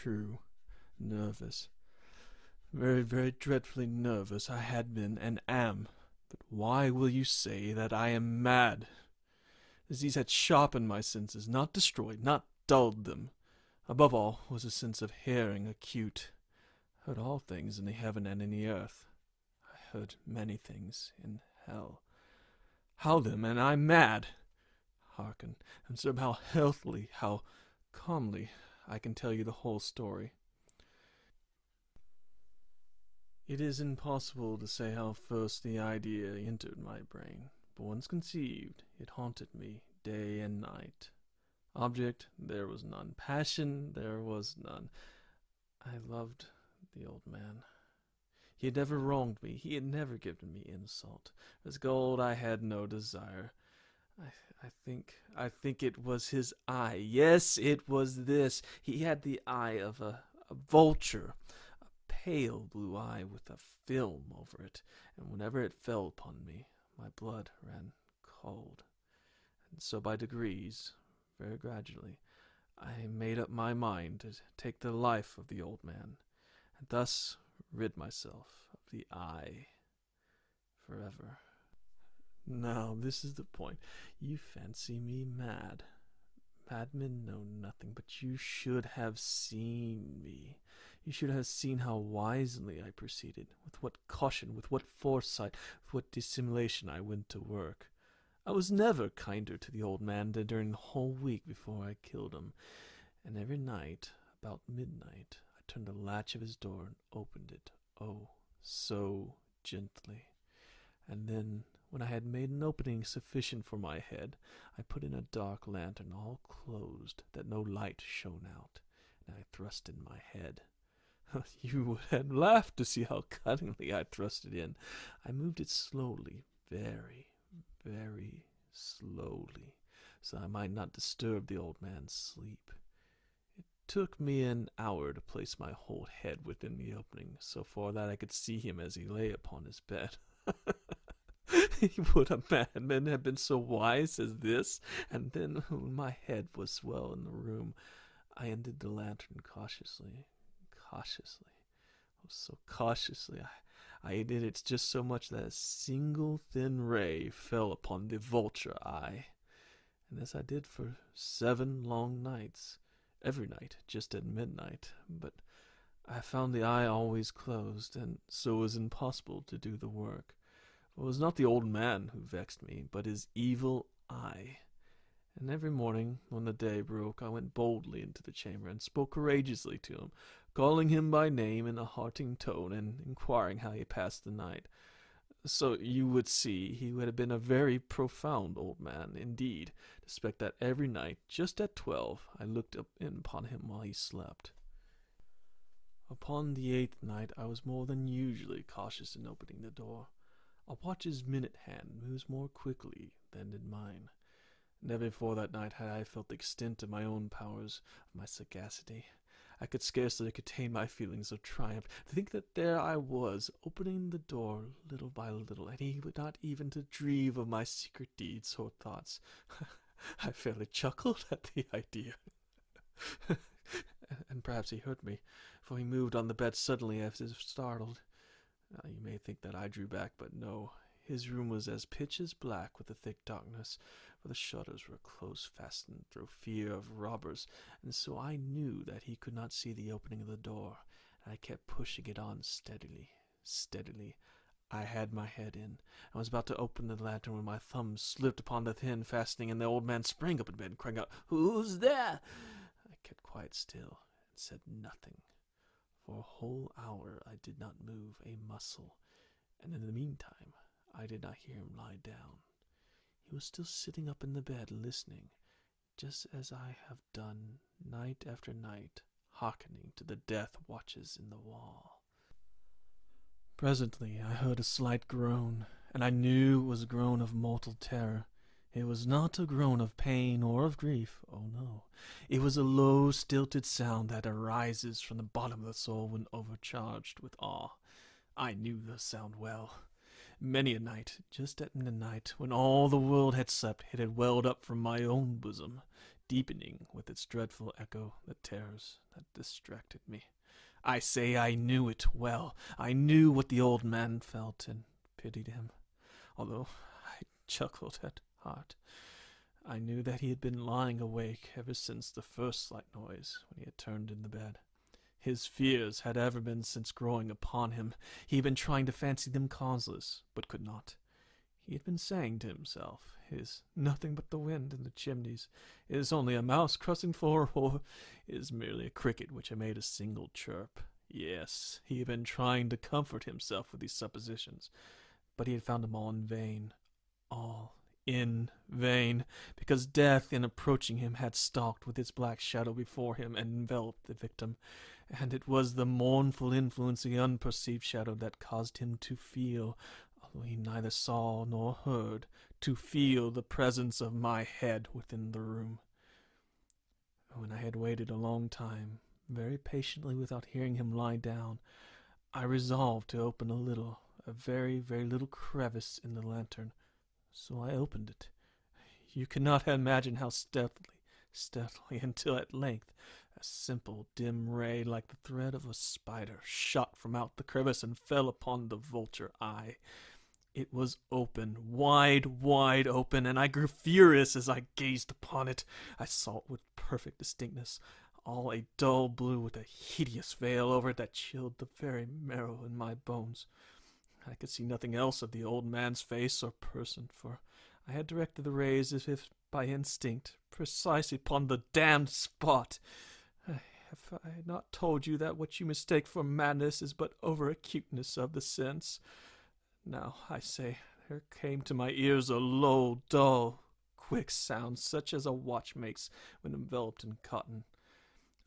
true. Nervous. Very, very dreadfully nervous I had been and am. But why will you say that I am mad? Disease had sharpened my senses, not destroyed, not dulled them. Above all was a sense of hearing acute. I heard all things in the heaven and in the earth. I heard many things in hell. How then am I mad? Hearken, and observe how healthily, how calmly I can tell you the whole story. It is impossible to say how first the idea entered my brain, but once conceived, it haunted me day and night. Object, there was none. Passion, there was none. I loved the old man. He had never wronged me. He had never given me insult. As gold, I had no desire. I think it was his eye. Yes, it was this. He had the eye of a vulture, a pale blue eye with a film over it, and whenever it fell upon me, my blood ran cold. And so by degrees, very gradually, I made up my mind to take the life of the old man, and thus rid myself of the eye forever. Now, this is the point. You fancy me mad. Madmen know nothing, but you should have seen me. You should have seen how wisely I proceeded, with what caution, with what foresight, with what dissimulation I went to work. I was never kinder to the old man than during the whole week before I killed him, and every night, about midnight, I turned the latch of his door and opened it, oh, so gently. And then, when I had made an opening sufficient for my head, I put in a dark lantern all closed, that no light shone out, and I thrust in my head. You would have laughed to see how cunningly I thrust it in. I moved it slowly, very, very slowly, so I might not disturb the old man's sleep. It took me an hour to place my whole head within the opening, so far that I could see him as he lay upon his bed. Would a madman have been so wise as this? And then, when my head was well in the room, I undid the lantern cautiously. Oh, so cautiously. I did it just so much that a single thin ray fell upon the vulture eye. And this I did for 7 long nights, every night, just at midnight. But I found the eye always closed, and so it was impossible to do the work. It was not the old man who vexed me, but his evil eye. And every morning, when the day broke, I went boldly into the chamber and spoke courageously to him, calling him by name in a haunting tone, and inquiring how he passed the night. So you would see he would have been a very profound old man, indeed, to suspect that every night, just at 12, I looked up in upon him while he slept. Upon the 8th night, I was more than usually cautious in opening the door. A watch's minute hand moves more quickly than did mine. Never before that night had I felt the extent of my own powers, of my sagacity. I could scarcely contain my feelings of triumph. To think that there I was, opening the door little by little, and he would not even to dream of my secret deeds or thoughts. I fairly chuckled at the idea. And perhaps he heard me, for he moved on the bed suddenly as if startled. You may think that I drew back, but no. His room was as pitch as black with the thick darkness, for the shutters were close fastened through fear of robbers, and so I knew that he could not see the opening of the door, and I kept pushing it on steadily, steadily. I had my head in, and was about to open the lantern when my thumb slipped upon the thin fastening, and the old man sprang up in bed, crying out, "Who's there?" I kept quite still, and said nothing. For a whole hour I did not move a muscle, and in the meantime I did not hear him lie down. He was still sitting up in the bed, listening, just as I have done night after night, hearkening to the death watches in the wall. Presently I heard a slight groan, and I knew it was a groan of mortal terror. It was not a groan of pain or of grief, oh no. It was a low, stilted sound that arises from the bottom of the soul when overcharged with awe. I knew the sound well. Many a night, just at midnight, when all the world had slept, it had welled up from my own bosom, deepening with its dreadful echo the terrors that distracted me. I say I knew it well. I knew what the old man felt and pitied him, although I chuckled at heart. I knew that he had been lying awake ever since the first slight noise when he had turned in the bed. His fears had ever been since growing upon him. He had been trying to fancy them causeless, but could not. He had been saying to himself, "It is nothing but the wind in the chimneys. It is only a mouse crossing floor, or it is merely a cricket which had made a single chirp." Yes, he had been trying to comfort himself with these suppositions, but he had found them all in vain. All in vain, because death, in approaching him, had stalked with its black shadow before him and enveloped the victim, and it was the mournful influence of the unperceived shadow that caused him to feel, although he neither saw nor heard, to feel the presence of my head within the room. When I had waited a long time, very patiently without hearing him lie down, I resolved to open a very, very little crevice in the lantern. So I opened it. You cannot imagine how stealthily, until at length a simple, dim ray, like the thread of a spider, shot from out the crevice and fell upon the vulture eye. It was open, wide open, and I grew furious as I gazed upon it. I saw it with perfect distinctness, all a dull blue with a hideous veil over it that chilled the very marrow in my bones. I could see nothing else of the old man's face or person, for I had directed the rays as if by instinct, precisely upon the damned spot. Have I not told you that what you mistake for madness is but over-acuteness of the sense? Now, I say, there came to my ears a low, dull, quick sound, such as a watch makes when enveloped in cotton.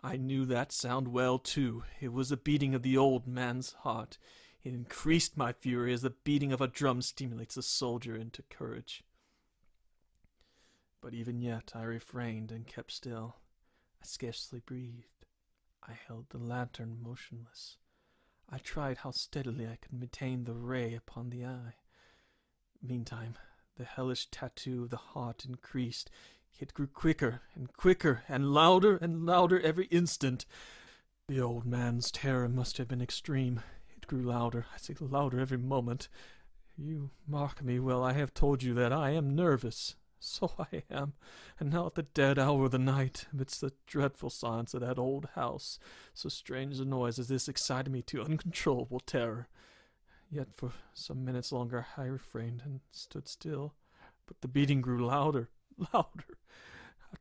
I knew that sound well, too. It was the beating of the old man's heart. It increased my fury as the beating of a drum stimulates a soldier into courage. But even yet I refrained and kept still. I scarcely breathed. I held the lantern motionless. I tried how steadily I could maintain the ray upon the eye. Meantime, the hellish tattoo of the heart increased. It grew quicker and louder every instant. The old man's terror must have been extreme. It grew louder, I say louder every moment. You mark me well. I have told you that I am nervous. So I am, and now at the dead hour of the night, amidst the dreadful silence of that old house, so strange a noise as this excited me to uncontrollable terror. Yet for some minutes longer I refrained and stood still, but the beating grew louder. I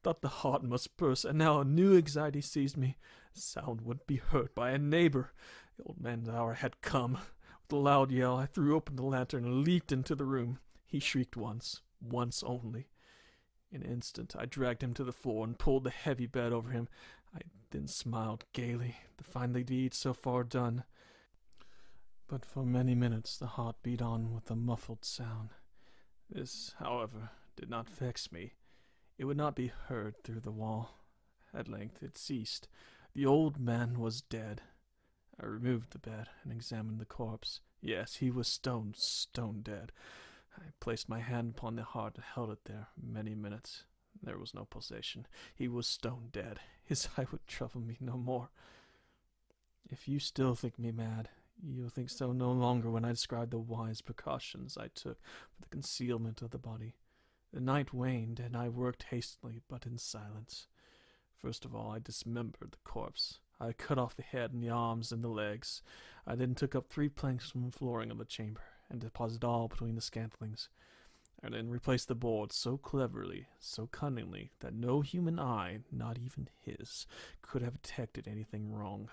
thought the heart must burst, and now a new anxiety seized me. The sound would be heard by a neighbor. The old man's hour had come. With a loud yell, I threw open the lantern and leaped into the room. He shrieked once only. In an instant, I dragged him to the floor and pulled the heavy bed over him. I then smiled gaily to find the deed so far done. But for many minutes the heart beat on with a muffled sound. This, however, did not vex me. It would not be heard through the wall. At length it ceased. The old man was dead. I removed the bed and examined the corpse. Yes, he was stone dead. I placed my hand upon the heart and held it there many minutes. There was no pulsation. He was stone dead. His eye would trouble me no more. If you still think me mad, you'll think so no longer when I describe the wise precautions I took for the concealment of the body. The night waned, and I worked hastily, but in silence. First of all, I dismembered the corpse. I cut off the head and the arms and the legs. I then took up 3 planks from the flooring of the chamber, and deposited all between the scantlings. I then replaced the boards so cleverly, so cunningly, that no human eye, not even his, could have detected anything wrong.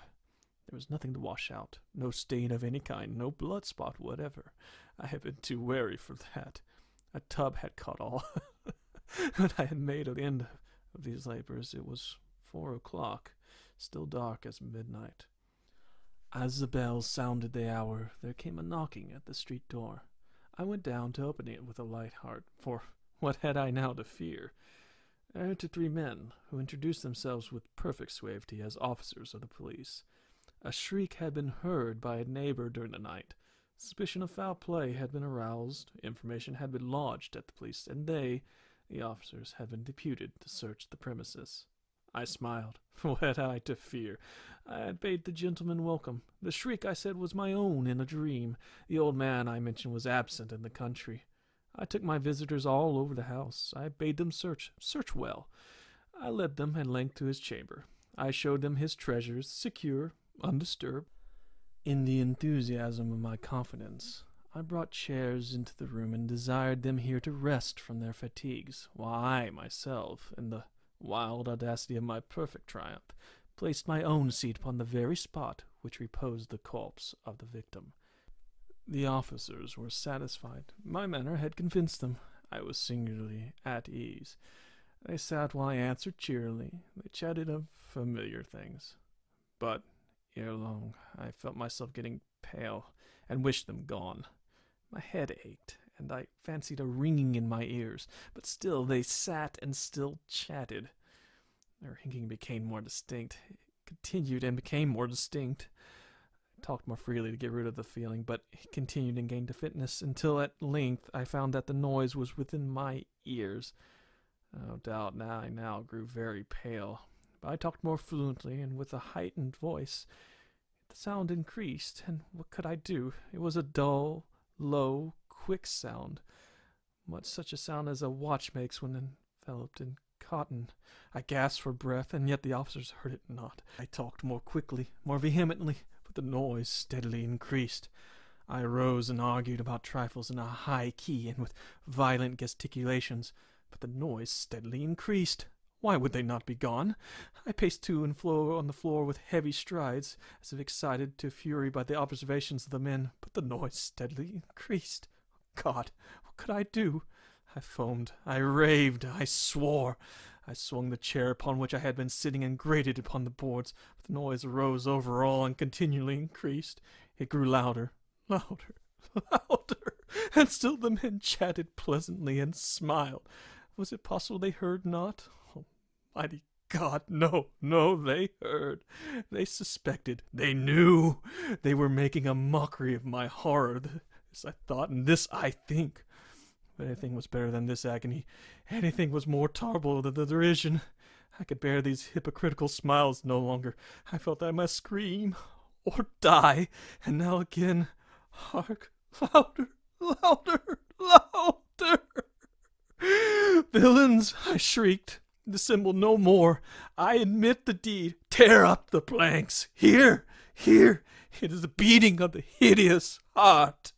There was nothing to wash out, no stain of any kind, no blood spot whatever. I had been too wary for that. A tub had caught all. When I had made the end of these labors, it was 4 o'clock, still dark as midnight. As the bells sounded the hour, there came a knocking at the street door. I went down to open it with a light heart, for what had I now to fear? There entered 3 men, who introduced themselves with perfect suavity as officers of the police. A shriek had been heard by a neighbor during the night. Suspicion of foul play had been aroused, information had been lodged at the police, and they, The officers had been deputed to search the premises. I smiled. What had I to fear? I had bade the gentleman welcome. The shriek, I said, was my own in a dream. The old man, I mentioned, was absent in the country. I took my visitors all over the house. I bade them search well. I led them at length to his chamber. I showed them his treasures, secure, undisturbed. In the enthusiasm of my confidence, I brought chairs into the room and desired them here to rest from their fatigues, while I myself, in the wild audacity of my perfect triumph, placed my own seat upon the very spot which reposed the corpse of the victim. The officers were satisfied. My manner had convinced them. I was singularly at ease. They sat while I answered cheerily. They chatted of familiar things. But ere long I felt myself getting pale, and wished them gone. My head ached, and I fancied a ringing in my ears, but still they sat and still chatted. Their ringing became more distinct. It continued and became more distinct. I talked more freely to get rid of the feeling, but it continued and gained a fitness, until at length I found that the noise was within my ears. No doubt I now grew very pale, but I talked more fluently and with a heightened voice. The sound increased, and what could I do? It was a dull, low, quick sound, much such a sound as a watch makes when enveloped in cotton. I gasped for breath, and yet the officers heard it not. I talked more quickly, more vehemently, but the noise steadily increased. I rose and argued about trifles in a high key and with violent gesticulations, but the noise steadily increased. Why would they not be gone? I paced to and fro on the floor with heavy strides, as if excited to fury by the observations of the men, but the noise steadily increased. God, what could I do? I foamed, I raved, I swore. I swung the chair upon which I had been sitting and grated upon the boards, but the noise arose over all and continually increased. It grew louder, louder, louder, and still the men chatted pleasantly and smiled. Was it possible they heard not? Mighty God, no, they heard. They suspected. They knew. They were making a mockery of my horror. This I thought, and this I think. But anything was better than this agony. Anything was more terrible than the derision. I could bear these hypocritical smiles no longer. I felt I must scream or die. And now again, hark, louder, louder, louder. Villains, I shrieked. Dissemble no more. I admit the deed. Tear up the planks. Here, it is the beating of the hideous heart.